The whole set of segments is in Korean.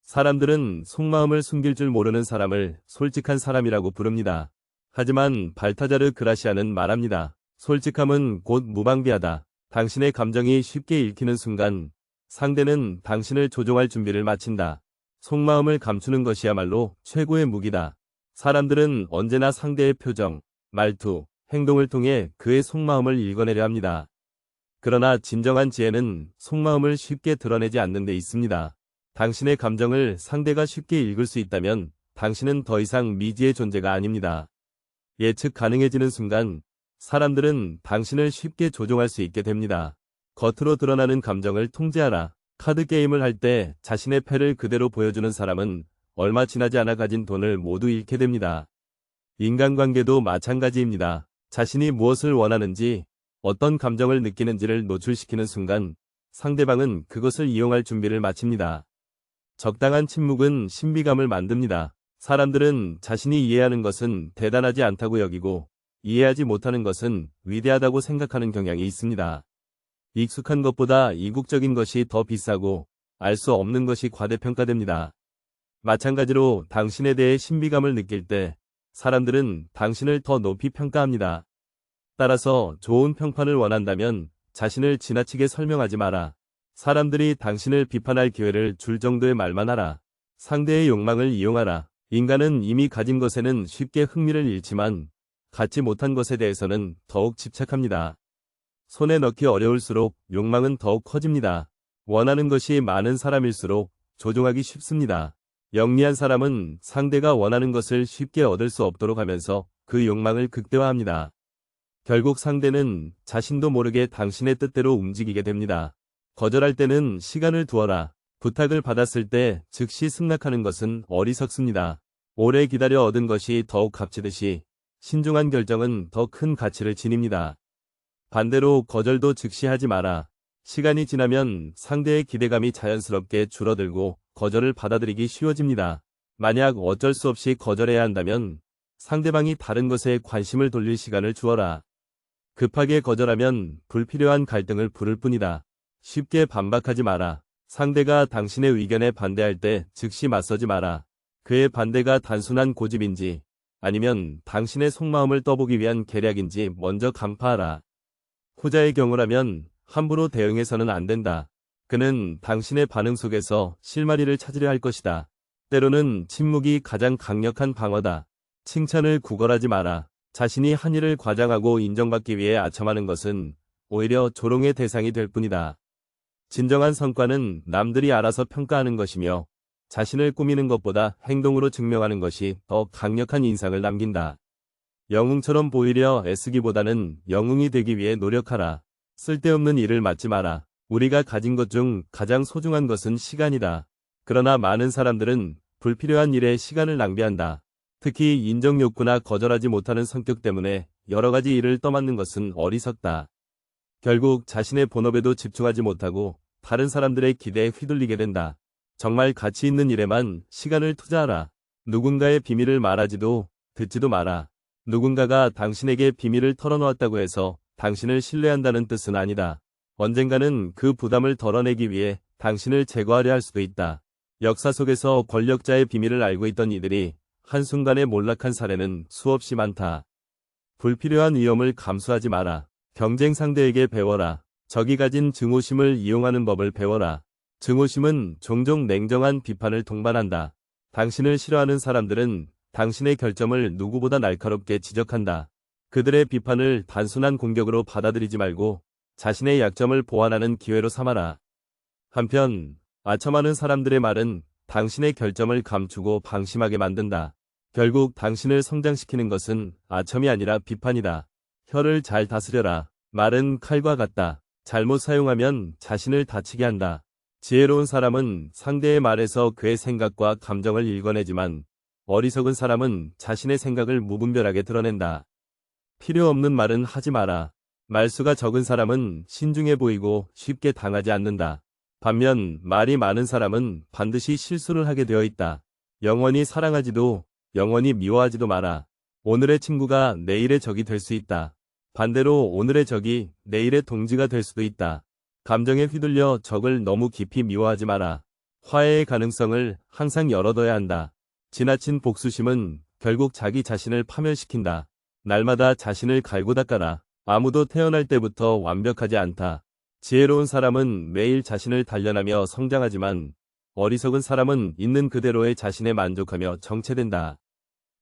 사람들은 속마음을 숨길 줄 모르는 사람을 솔직한 사람이라고 부릅니다. 하지만 발타자르 그라시아는 말합니다. 솔직함은 곧 무방비하다. 당신의 감정이 쉽게 읽히는 순간 상대는 당신을 조종할 준비를 마친다. 속마음을 감추는 것이야말로 최고의 무기다. 사람들은 언제나 상대의 표정, 말투, 행동을 통해 그의 속마음을 읽어내려 합니다. 그러나 진정한 지혜는 속마음을 쉽게 드러내지 않는 데 있습니다. 당신의 감정을 상대가 쉽게 읽을 수 있다면 당신은 더 이상 미지의 존재가 아닙니다. 예측 가능해지는 순간 사람들은 당신을 쉽게 조종할 수 있게 됩니다. 겉으로 드러나는 감정을 통제하라. 카드 게임을 할 때 자신의 패를 그대로 보여주는 사람은 얼마 지나지 않아 가진 돈을 모두 잃게 됩니다. 인간관계도 마찬가지입니다. 자신이 무엇을 원하는지, 어떤 감정을 느끼는지를 노출시키는 순간 상대방은 그것을 이용할 준비를 마칩니다. 적당한 침묵은 신비감을 만듭니다. 사람들은 자신이 이해하는 것은 대단하지 않다고 여기고 이해하지 못하는 것은 위대하다고 생각하는 경향이 있습니다. 익숙한 것보다 이국적인 것이 더 비싸고 알 수 없는 것이 과대평가됩니다. 마찬가지로 당신에 대해 신비감을 느낄 때 사람들은 당신을 더 높이 평가합니다. 따라서 좋은 평판을 원한다면 자신을 지나치게 설명하지 마라. 사람들이 당신을 비판할 기회를 줄 정도의 말만 하라. 상대의 욕망을 이용하라. 인간은 이미 가진 것에는 쉽게 흥미를 잃지만 갖지 못한 것에 대해서는 더욱 집착합니다. 손에 넣기 어려울수록 욕망은 더욱 커집니다. 원하는 것이 많은 사람일수록 조종하기 쉽습니다. 영리한 사람은 상대가 원하는 것을 쉽게 얻을 수 없도록 하면서 그 욕망을 극대화합니다. 결국 상대는 자신도 모르게 당신의 뜻대로 움직이게 됩니다. 거절할 때는 시간을 두어라. 부탁을 받았을 때 즉시 승낙하는 것은 어리석습니다. 오래 기다려 얻은 것이 더욱 값지듯이 신중한 결정은 더 큰 가치를 지닙니다. 반대로 거절도 즉시 하지 마라. 시간이 지나면 상대의 기대감이 자연스럽게 줄어들고 거절을 받아들이기 쉬워집니다. 만약 어쩔 수 없이 거절해야 한다면 상대방이 다른 것에 관심을 돌릴 시간을 주어라. 급하게 거절하면 불필요한 갈등을 부를 뿐이다. 쉽게 반박하지 마라. 상대가 당신의 의견에 반대할 때 즉시 맞서지 마라. 그의 반대가 단순한 고집인지 아니면 당신의 속마음을 떠보기 위한 계략인지 먼저 간파하라. 후자의 경우라면 함부로 대응해서는 안 된다. 그는 당신의 반응 속에서 실마리를 찾으려 할 것이다. 때로는 침묵이 가장 강력한 방어다. 칭찬을 구걸하지 마라. 자신이 한 일을 과장하고 인정받기 위해 아첨하는 것은 오히려 조롱의 대상이 될 뿐이다. 진정한 성과는 남들이 알아서 평가하는 것이며 자신을 꾸미는 것보다 행동으로 증명하는 것이 더 강력한 인상을 남긴다. 영웅처럼 보이려 애쓰기보다는 영웅이 되기 위해 노력하라. 쓸데없는 일을 맡지 마라. 우리가 가진 것 중 가장 소중한 것은 시간이다. 그러나 많은 사람들은 불필요한 일에 시간을 낭비한다. 특히 인정 욕구나 거절하지 못하는 성격 때문에 여러 가지 일을 떠맡는 것은 어리석다. 결국 자신의 본업에도 집중하지 못하고 다른 사람들의 기대에 휘둘리게 된다. 정말 가치 있는 일에만 시간을 투자하라. 누군가의 비밀을 말하지도 듣지도 마라. 누군가가 당신에게 비밀을 털어놓았다고 해서 당신을 신뢰한다는 뜻은 아니다. 언젠가는 그 부담을 덜어내기 위해 당신을 제거하려 할 수도 있다. 역사 속에서 권력자의 비밀을 알고 있던 이들이 한순간에 몰락한 사례는 수없이 많다. 불필요한 위험을 감수하지 마라. 경쟁 상대에게 배워라. 적이 가진 증오심을 이용하는 법을 배워라. 증오심은 종종 냉정한 비판을 동반한다. 당신을 싫어하는 사람들은 당신의 결점을 누구보다 날카롭게 지적한다. 그들의 비판을 단순한 공격으로 받아들이지 말고 자신의 약점을 보완하는 기회로 삼아라. 한편 아첨하는 사람들의 말은 당신의 결점을 감추고 방심하게 만든다. 결국 당신을 성장시키는 것은 아첨이 아니라 비판이다. 혀를 잘 다스려라. 말은 칼과 같다. 잘못 사용하면 자신을 다치게 한다. 지혜로운 사람은 상대의 말에서 그의 생각과 감정을 읽어내지만 어리석은 사람은 자신의 생각을 무분별하게 드러낸다. 필요 없는 말은 하지 마라. 말수가 적은 사람은 신중해 보이고 쉽게 당하지 않는다. 반면 말이 많은 사람은 반드시 실수를 하게 되어 있다. 영원히 사랑하지도 영원히 미워하지도 마라. 오늘의 친구가 내일의 적이 될 수 있다. 반대로 오늘의 적이 내일의 동지가 될 수도 있다. 감정에 휘둘려 적을 너무 깊이 미워하지 마라. 화해의 가능성을 항상 열어둬야 한다. 지나친 복수심은 결국 자기 자신을 파멸시킨다. 날마다 자신을 갈고 닦아라. 아무도 태어날 때부터 완벽하지 않다. 지혜로운 사람은 매일 자신을 단련하며 성장하지만 어리석은 사람은 있는 그대로의 자신에 만족하며 정체된다.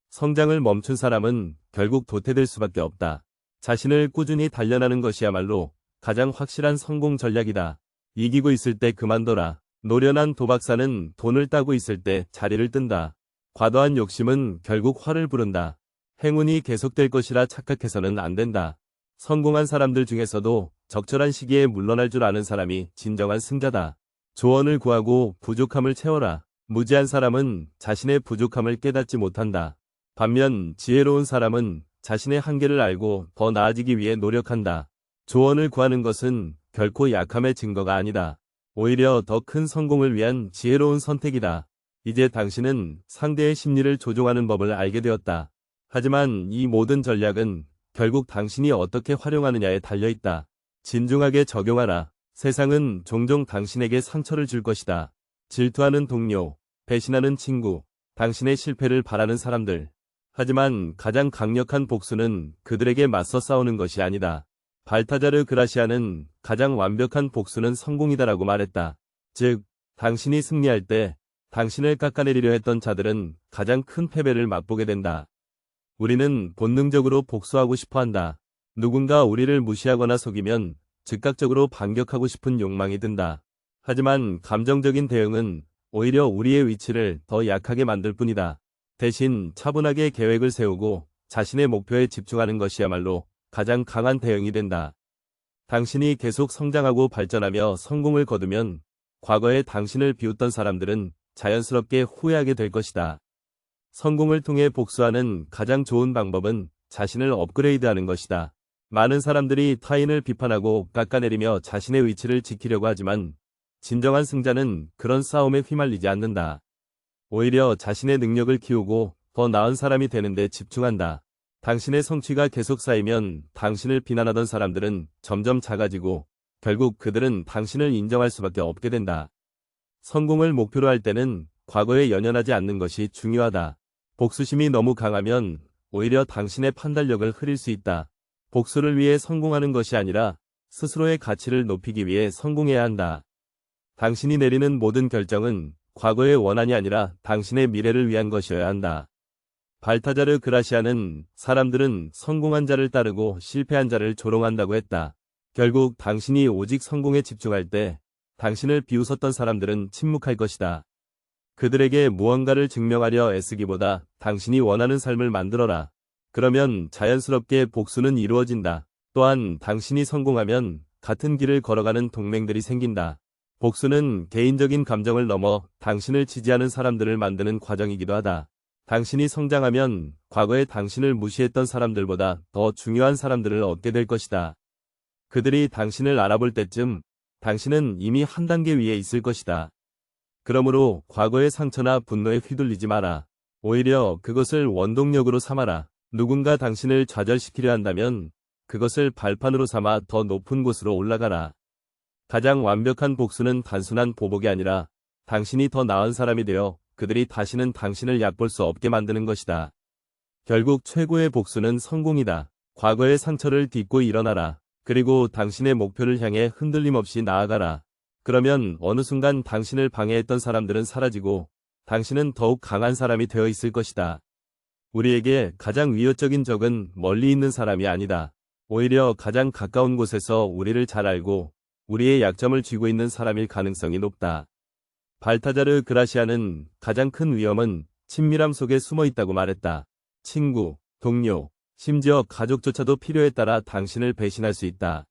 성장을 멈춘 사람은 결국 도태될 수밖에 없다. 자신을 꾸준히 단련하는 것이야말로 가장 확실한 성공 전략이다. 이기고 있을 때 그만둬라. 노련한 도박사는 돈을 따고 있을 때 자리를 뜬다. 과도한 욕심은 결국 화를 부른다. 행운이 계속될 것이라 착각해서는 안 된다. 성공한 사람들 중에서도 적절한 시기에 물러날 줄 아는 사람이 진정한 승자다. 조언을 구하고 부족함을 채워라. 무지한 사람은 자신의 부족함을 깨닫지 못한다. 반면 지혜로운 사람은 자신의 한계를 알고 더 나아지기 위해 노력한다. 조언을 구하는 것은 결코 약함의 증거가 아니다. 오히려 더 큰 성공을 위한 지혜로운 선택이다. 이제 당신은 상대의 심리를 조종하는 법을 알게 되었다. 하지만 이 모든 전략은 결국 당신이 어떻게 활용하느냐에 달려있다. 진중하게 적용하라. 세상은 종종 당신에게 상처를 줄 것이다. 질투하는 동료, 배신하는 친구, 당신의 실패를 바라는 사람들. 하지만 가장 강력한 복수는 그들에게 맞서 싸우는 것이 아니다. 발타자르 그라시아는 가장 완벽한 복수는 성공이다라고 말했다. 즉, 당신이 승리할 때 당신을 깎아내리려 했던 자들은 가장 큰 패배를 맛보게 된다. 우리는 본능적으로 복수하고 싶어 한다. 누군가 우리를 무시하거나 속이면 즉각적으로 반격하고 싶은 욕망이 든다. 하지만 감정적인 대응은 오히려 우리의 위치를 더 약하게 만들 뿐이다. 대신 차분하게 계획을 세우고 자신의 목표에 집중하는 것이야말로 가장 강한 대응이 된다. 당신이 계속 성장하고 발전하며 성공을 거두면 과거에 당신을 비웃던 사람들은 자연스럽게 후회하게 될 것이다. 성공을 통해 복수하는 가장 좋은 방법은 자신을 업그레이드하는 것이다. 많은 사람들이 타인을 비판하고 깎아내리며 자신의 위치를 지키려고 하지만 진정한 승자는 그런 싸움에 휘말리지 않는다. 오히려 자신의 능력을 키우고 더 나은 사람이 되는 데 집중한다. 당신의 성취가 계속 쌓이면 당신을 비난하던 사람들은 점점 작아지고 결국 그들은 당신을 인정할 수밖에 없게 된다. 성공을 목표로 할 때는 과거에 연연하지 않는 것이 중요하다. 복수심이 너무 강하면 오히려 당신의 판단력을 흐릴 수 있다. 복수를 위해 성공하는 것이 아니라 스스로의 가치를 높이기 위해 성공해야 한다. 당신이 내리는 모든 결정은 과거의 원한이 아니라 당신의 미래를 위한 것이어야 한다. 발타자르 그라시아는 사람들은 성공한 자를 따르고 실패한 자를 조롱한다고 했다. 결국 당신이 오직 성공에 집중할 때 당신을 비웃었던 사람들은 침묵할 것이다. 그들에게 무언가를 증명하려 애쓰기보다 당신이 원하는 삶을 만들어라. 그러면 자연스럽게 복수는 이루어진다. 또한 당신이 성공하면 같은 길을 걸어가는 동맹들이 생긴다. 복수는 개인적인 감정을 넘어 당신을 지지하는 사람들을 만드는 과정이기도 하다. 당신이 성장하면 과거에 당신을 무시했던 사람들보다 더 중요한 사람들을 얻게 될 것이다. 그들이 당신을 알아볼 때쯤 당신은 이미 한 단계 위에 있을 것이다. 그러므로 과거의 상처나 분노에 휘둘리지 마라. 오히려 그것을 원동력으로 삼아라. 누군가 당신을 좌절시키려 한다면 그것을 발판으로 삼아 더 높은 곳으로 올라가라. 가장 완벽한 복수는 단순한 보복이 아니라 당신이 더 나은 사람이 되어 그들이 다시는 당신을 얕볼 수 없게 만드는 것이다. 결국 최고의 복수는 성공이다. 과거의 상처를 딛고 일어나라. 그리고 당신의 목표를 향해 흔들림 없이 나아가라. 그러면 어느 순간 당신을 방해했던 사람들은 사라지고 당신은 더욱 강한 사람이 되어 있을 것이다. 우리에게 가장 위협적인 적은 멀리 있는 사람이 아니다. 오히려 가장 가까운 곳에서 우리를 잘 알고 우리의 약점을 쥐고 있는 사람일 가능성이 높다. 발타자르 그라시아는 가장 큰 위험은 친밀함 속에 숨어 있다고 말했다. 친구, 동료, 심지어 가족조차도 필요에 따라 당신을 배신할 수 있다.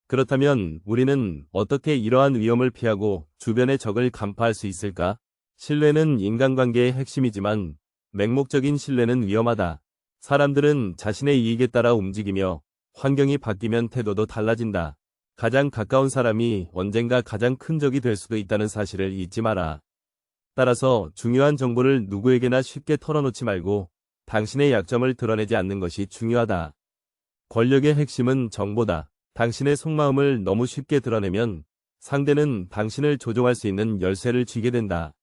그렇다면 우리는 어떻게 이러한 위험을 피하고 주변의 적을 간파할 수 있을까? 신뢰는 인간관계의 핵심이지만 맹목적인 신뢰는 위험하다. 사람들은 자신의 이익에 따라 움직이며 환경이 바뀌면 태도도 달라진다. 가장 가까운 사람이 언젠가 가장 큰 적이 될 수도 있다는 사실을 잊지 마라. 따라서 중요한 정보를 누구에게나 쉽게 털어놓지 말고 당신의 약점을 드러내지 않는 것이 중요하다. 권력의 핵심은 정보다. 당신의 속마음을 너무 쉽게 드러내면 상대는 당신을 조종할 수 있는 열쇠를 쥐게 된다.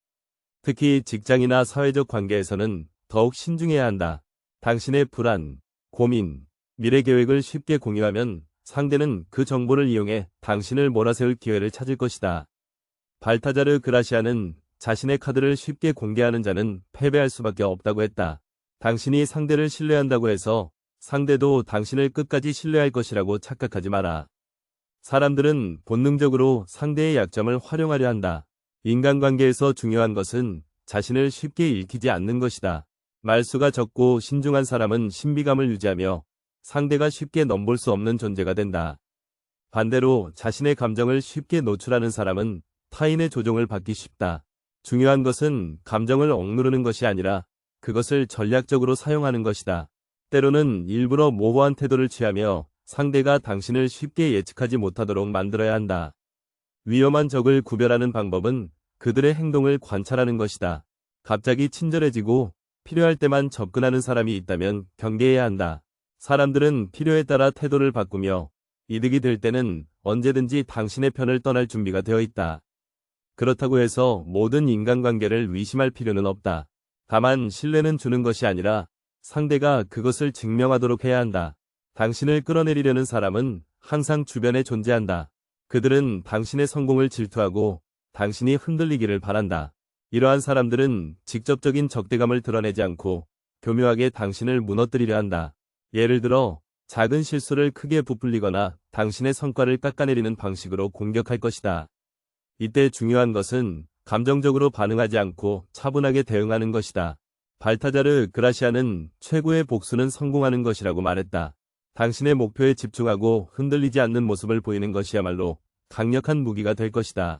특히 직장이나 사회적 관계에서는 더욱 신중해야 한다. 당신의 불안, 고민, 미래 계획을 쉽게 공유하면 상대는 그 정보를 이용해 당신을 몰아세울 기회를 찾을 것이다. 발타자르 그라시아는 자신의 카드를 쉽게 공개하는 자는 패배할 수밖에 없다고 했다. 당신이 상대를 신뢰한다고 해서 상대도 당신을 끝까지 신뢰할 것이라고 착각하지 마라. 사람들은 본능적으로 상대의 약점을 활용하려 한다. 인간관계에서 중요한 것은 자신을 쉽게 읽히지 않는 것이다. 말수가 적고 신중한 사람은 신비감을 유지하며 상대가 쉽게 넘볼 수 없는 존재가 된다. 반대로 자신의 감정을 쉽게 노출하는 사람은 타인의 조종을 받기 쉽다. 중요한 것은 감정을 억누르는 것이 아니라 그것을 전략적으로 사용하는 것이다. 때로는 일부러 모호한 태도를 취하며 상대가 당신을 쉽게 예측하지 못하도록 만들어야 한다. 위험한 적을 구별하는 방법은 그들의 행동을 관찰하는 것이다. 갑자기 친절해지고 필요할 때만 접근하는 사람이 있다면 경계해야 한다. 사람들은 필요에 따라 태도를 바꾸며 이득이 될 때는 언제든지 당신의 편을 떠날 준비가 되어 있다. 그렇다고 해서 모든 인간관계를 의심할 필요는 없다. 다만 신뢰는 주는 것이 아니라 상대가 그것을 증명하도록 해야 한다. 당신을 끌어내리려는 사람은 항상 주변에 존재한다. 그들은 당신의 성공을 질투하고 당신이 흔들리기를 바란다. 이러한 사람들은 직접적인 적대감을 드러내지 않고 교묘하게 당신을 무너뜨리려 한다. 예를 들어 작은 실수를 크게 부풀리거나 당신의 성과를 깎아내리는 방식으로 공격할 것이다. 이때 중요한 것은 감정적으로 반응하지 않고 차분하게 대응하는 것이다. 발타자르 그라시아는 최고의 복수는 성공하는 것이라고 말했다. 당신의 목표에 집중하고 흔들리지 않는 모습을 보이는 것이야말로 강력한 무기가 될 것이다.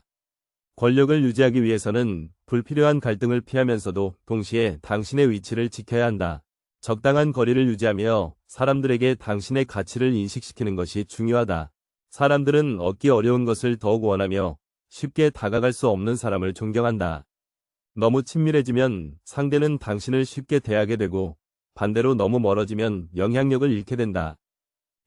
권력을 유지하기 위해서는 불필요한 갈등을 피하면서도 동시에 당신의 위치를 지켜야 한다. 적당한 거리를 유지하며 사람들에게 당신의 가치를 인식시키는 것이 중요하다. 사람들은 얻기 어려운 것을 더욱 원하며 쉽게 다가갈 수 없는 사람을 존경한다. 너무 친밀해지면 상대는 당신을 쉽게 대하게 되고 반대로 너무 멀어지면 영향력을 잃게 된다.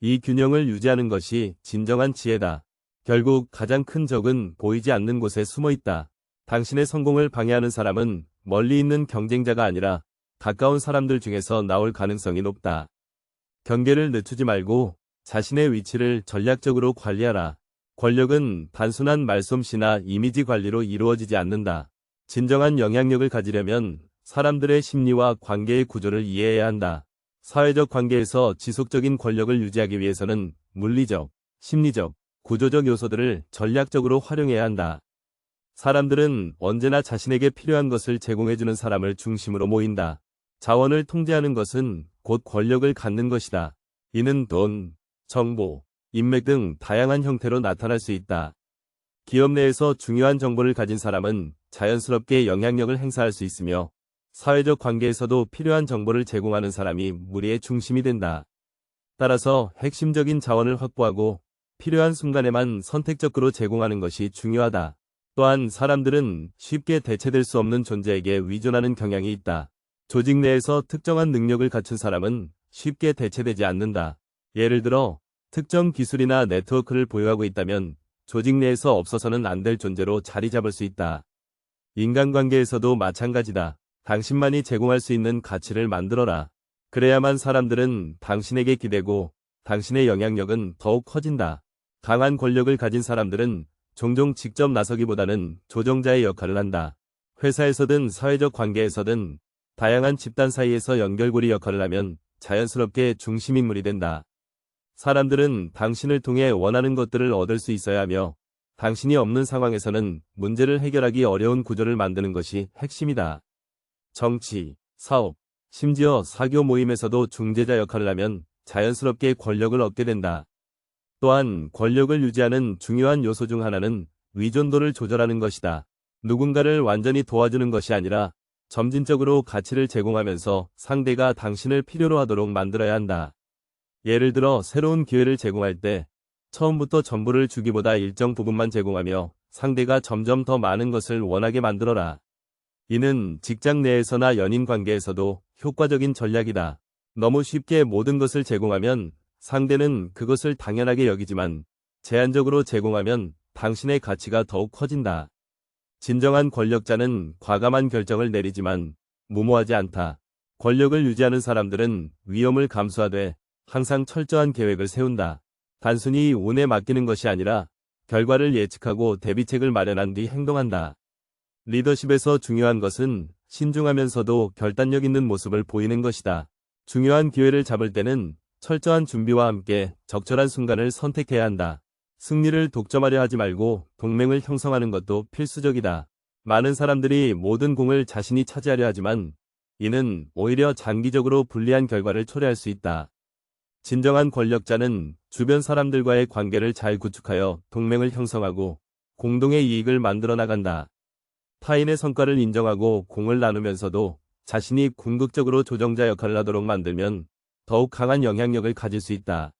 이 균형을 유지하는 것이 진정한 지혜다. 결국 가장 큰 적은 보이지 않는 곳에 숨어 있다. 당신의 성공을 방해하는 사람은 멀리 있는 경쟁자가 아니라 가까운 사람들 중에서 나올 가능성이 높다. 경계를 늦추지 말고 자신의 위치를 전략적으로 관리하라. 권력은 단순한 말솜씨나 이미지 관리로 이루어지지 않는다. 진정한 영향력을 가지려면 사람들의 심리와 관계의 구조를 이해해야 한다. 사회적 관계에서 지속적인 권력을 유지하기 위해서는 물리적, 심리적, 구조적 요소들을 전략적으로 활용해야 한다. 사람들은 언제나 자신에게 필요한 것을 제공해주는 사람을 중심으로 모인다. 자원을 통제하는 것은 곧 권력을 갖는 것이다. 이는 돈, 정보, 인맥 등 다양한 형태로 나타날 수 있다. 기업 내에서 중요한 정보를 가진 사람은 자연스럽게 영향력을 행사할 수 있으며 사회적 관계에서도 필요한 정보를 제공하는 사람이 무리의 중심이 된다. 따라서 핵심적인 자원을 확보하고 필요한 순간에만 선택적으로 제공하는 것이 중요하다. 또한 사람들은 쉽게 대체될 수 없는 존재에게 의존하는 경향이 있다. 조직 내에서 특정한 능력을 갖춘 사람은 쉽게 대체되지 않는다. 예를 들어 특정 기술이나 네트워크를 보유하고 있다면 조직 내에서 없어서는 안 될 존재로 자리 잡을 수 있다. 인간관계에서도 마찬가지다. 당신만이 제공할 수 있는 가치를 만들어라. 그래야만 사람들은 당신에게 기대고 당신의 영향력은 더욱 커진다. 강한 권력을 가진 사람들은 종종 직접 나서기보다는 조정자의 역할을 한다. 회사에서든 사회적 관계에서든 다양한 집단 사이에서 연결고리 역할을 하면 자연스럽게 중심인물이 된다. 사람들은 당신을 통해 원하는 것들을 얻을 수 있어야 하며 당신이 없는 상황에서는 문제를 해결하기 어려운 구조를 만드는 것이 핵심이다. 정치, 사업, 심지어 사교 모임에서도 중재자 역할을 하면 자연스럽게 권력을 얻게 된다. 또한 권력을 유지하는 중요한 요소 중 하나는 의존도를 조절하는 것이다. 누군가를 완전히 도와주는 것이 아니라 점진적으로 가치를 제공하면서 상대가 당신을 필요로 하도록 만들어야 한다. 예를 들어 새로운 기회를 제공할 때 처음부터 전부를 주기보다 일정 부분만 제공하며 상대가 점점 더 많은 것을 원하게 만들어라. 이는 직장 내에서나 연인 관계에서도 효과적인 전략이다. 너무 쉽게 모든 것을 제공하면 상대는 그것을 당연하게 여기지만 제한적으로 제공하면 당신의 가치가 더욱 커진다. 진정한 권력자는 과감한 결정을 내리지만 무모하지 않다. 권력을 유지하는 사람들은 위험을 감수하되 항상 철저한 계획을 세운다. 단순히 운에 맡기는 것이 아니라 결과를 예측하고 대비책을 마련한 뒤 행동한다. 리더십에서 중요한 것은 신중하면서도 결단력 있는 모습을 보이는 것이다. 중요한 기회를 잡을 때는 철저한 준비와 함께 적절한 순간을 선택해야 한다. 승리를 독점하려 하지 말고 동맹을 형성하는 것도 필수적이다. 많은 사람들이 모든 공을 자신이 차지하려 하지만 이는 오히려 장기적으로 불리한 결과를 초래할 수 있다. 진정한 권력자는 주변 사람들과의 관계를 잘 구축하여 동맹을 형성하고 공동의 이익을 만들어 나간다. 타인의 성과를 인정하고 공을 나누면서도 자신이 궁극적으로 조정자 역할을 하도록 만들면 더욱 강한 영향력을 가질 수 있다.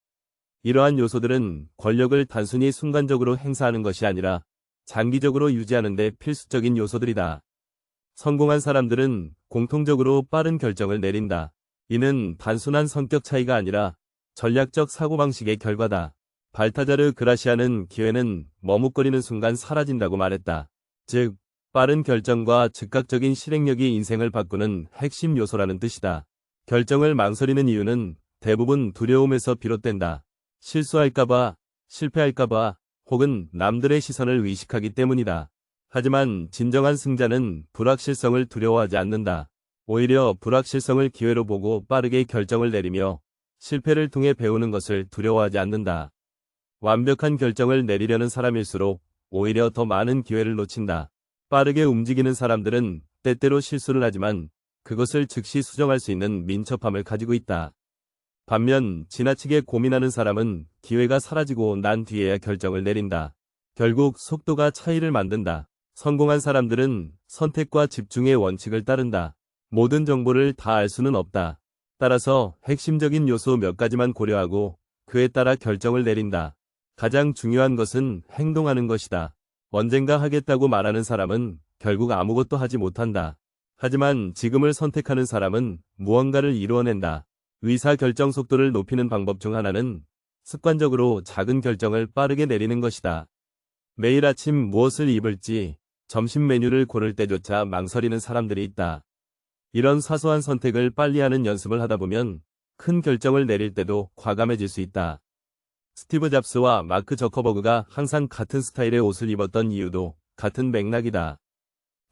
이러한 요소들은 권력을 단순히 순간적으로 행사하는 것이 아니라 장기적으로 유지하는 데 필수적인 요소들이다. 성공한 사람들은 공통적으로 빠른 결정을 내린다. 이는 단순한 성격 차이가 아니라 전략적 사고방식의 결과다. 발타자르 그라시아는 기회는 머뭇거리는 순간 사라진다고 말했다. 즉, 빠른 결정과 즉각적인 실행력이 인생을 바꾸는 핵심 요소라는 뜻이다. 결정을 망설이는 이유는 대부분 두려움에서 비롯된다. 실수할까봐, 실패할까봐, 혹은 남들의 시선을 의식하기 때문이다. 하지만 진정한 승자는 불확실성을 두려워하지 않는다. 오히려 불확실성을 기회로 보고 빠르게 결정을 내리며 실패를 통해 배우는 것을 두려워하지 않는다. 완벽한 결정을 내리려는 사람일수록 오히려 더 많은 기회를 놓친다. 빠르게 움직이는 사람들은 때때로 실수를 하지만 그것을 즉시 수정할 수 있는 민첩함을 가지고 있다. 반면 지나치게 고민하는 사람은 기회가 사라지고 난 뒤에야 결정을 내린다. 결국 속도가 차이를 만든다. 성공한 사람들은 선택과 집중의 원칙을 따른다. 모든 정보를 다 알 수는 없다. 따라서 핵심적인 요소 몇 가지만 고려하고 그에 따라 결정을 내린다. 가장 중요한 것은 행동하는 것이다. 언젠가 하겠다고 말하는 사람은 결국 아무것도 하지 못한다. 하지만 지금을 선택하는 사람은 무언가를 이루어낸다. 의사결정 속도를 높이는 방법 중 하나는 습관적으로 작은 결정을 빠르게 내리는 것이다. 매일 아침 무엇을 입을지, 점심 메뉴를 고를 때조차 망설이는 사람들이 있다. 이런 사소한 선택을 빨리 하는 연습을 하다 보면 큰 결정을 내릴 때도 과감해질 수 있다. 스티브 잡스와 마크 저커버그가 항상 같은 스타일의 옷을 입었던 이유도 같은 맥락이다.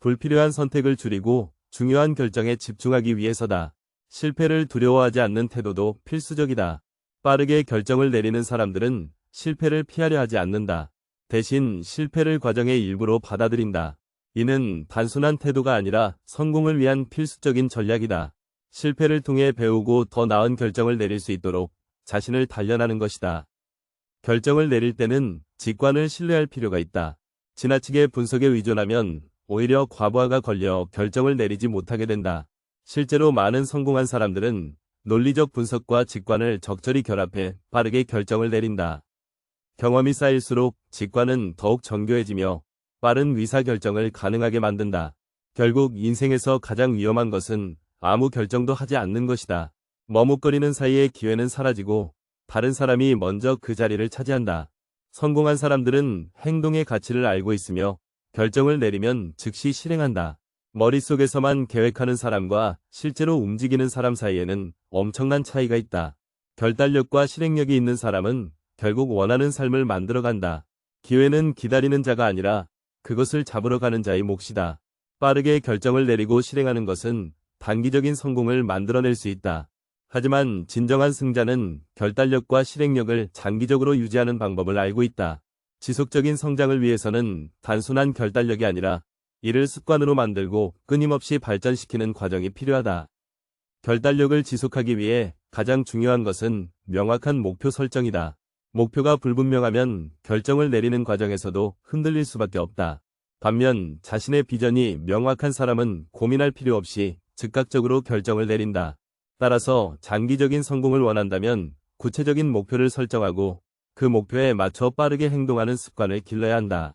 불필요한 선택을 줄이고 중요한 결정에 집중하기 위해서다. 실패를 두려워하지 않는 태도도 필수적이다. 빠르게 결정을 내리는 사람들은 실패를 피하려 하지 않는다. 대신 실패를 과정의 일부로 받아들인다. 이는 단순한 태도가 아니라 성공을 위한 필수적인 전략이다. 실패를 통해 배우고 더 나은 결정을 내릴 수 있도록 자신을 단련하는 것이다. 결정을 내릴 때는 직관을 신뢰할 필요가 있다. 지나치게 분석에 의존하면 오히려 과부하가 걸려 결정을 내리지 못하게 된다. 실제로 많은 성공한 사람들은 논리적 분석과 직관을 적절히 결합해 빠르게 결정을 내린다. 경험이 쌓일수록 직관은 더욱 정교해지며 빠른 의사결정을 가능하게 만든다. 결국 인생에서 가장 위험한 것은 아무 결정도 하지 않는 것이다. 머뭇거리는 사이에 기회는 사라지고 다른 사람이 먼저 그 자리를 차지한다. 성공한 사람들은 행동의 가치를 알고 있으며 결정을 내리면 즉시 실행한다. 머릿속에서만 계획하는 사람과 실제로 움직이는 사람 사이에는 엄청난 차이가 있다. 결단력과 실행력이 있는 사람은 결국 원하는 삶을 만들어간다. 기회는 기다리는 자가 아니라 그것을 잡으러 가는 자의 몫이다. 빠르게 결정을 내리고 실행하는 것은 단기적인 성공을 만들어낼 수 있다. 하지만 진정한 승자는 결단력과 실행력을 장기적으로 유지하는 방법을 알고 있다. 지속적인 성장을 위해서는 단순한 결단력이 아니라 이를 습관으로 만들고 끊임없이 발전시키는 과정이 필요하다. 결단력을 지속하기 위해 가장 중요한 것은 명확한 목표 설정이다. 목표가 불분명하면 결정을 내리는 과정에서도 흔들릴 수밖에 없다. 반면 자신의 비전이 명확한 사람은 고민할 필요 없이 즉각적으로 결정을 내린다. 따라서 장기적인 성공을 원한다면 구체적인 목표를 설정하고 그 목표에 맞춰 빠르게 행동하는 습관을 길러야 한다.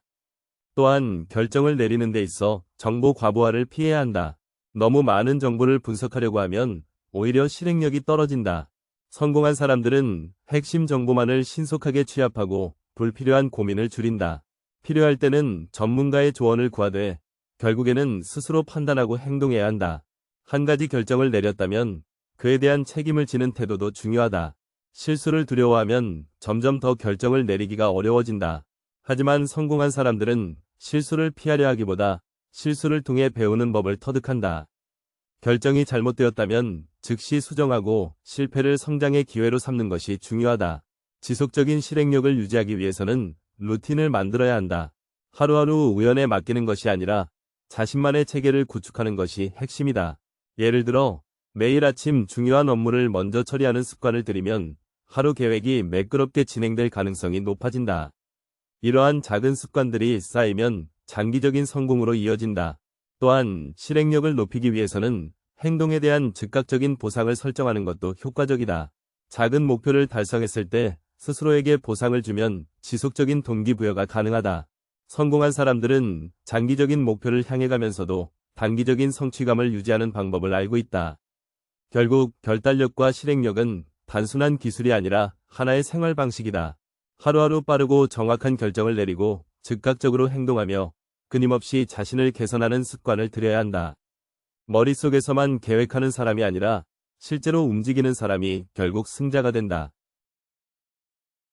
또한 결정을 내리는 데 있어 정보 과부하를 피해야 한다. 너무 많은 정보를 분석하려고 하면 오히려 실행력이 떨어진다. 성공한 사람들은 핵심 정보만을 신속하게 취합하고 불필요한 고민을 줄인다. 필요할 때는 전문가의 조언을 구하되 결국에는 스스로 판단하고 행동해야 한다. 한 가지 결정을 내렸다면 그에 대한 책임을 지는 태도도 중요하다. 실수를 두려워하면 점점 더 결정을 내리기가 어려워진다. 하지만 성공한 사람들은 실수를 피하려 하기보다 실수를 통해 배우는 법을 터득한다. 결정이 잘못되었다면 즉시 수정하고 실패를 성장의 기회로 삼는 것이 중요하다. 지속적인 실행력을 유지하기 위해서는 루틴을 만들어야 한다. 하루하루 우연에 맡기는 것이 아니라 자신만의 체계를 구축하는 것이 핵심이다. 예를 들어 매일 아침 중요한 업무를 먼저 처리하는 습관을 들이면 하루 계획이 매끄럽게 진행될 가능성이 높아진다. 이러한 작은 습관들이 쌓이면 장기적인 성공으로 이어진다. 또한 실행력을 높이기 위해서는 행동에 대한 즉각적인 보상을 설정하는 것도 효과적이다. 작은 목표를 달성했을 때 스스로에게 보상을 주면 지속적인 동기부여가 가능하다. 성공한 사람들은 장기적인 목표를 향해 가면서도 단기적인 성취감을 유지하는 방법을 알고 있다. 결국 결단력과 실행력은 단순한 기술이 아니라 하나의 생활 방식이다. 하루하루 빠르고 정확한 결정을 내리고 즉각적으로 행동하며 끊임없이 자신을 개선하는 습관을 들여야 한다. 머릿속에서만 계획하는 사람이 아니라 실제로 움직이는 사람이 결국 승자가 된다.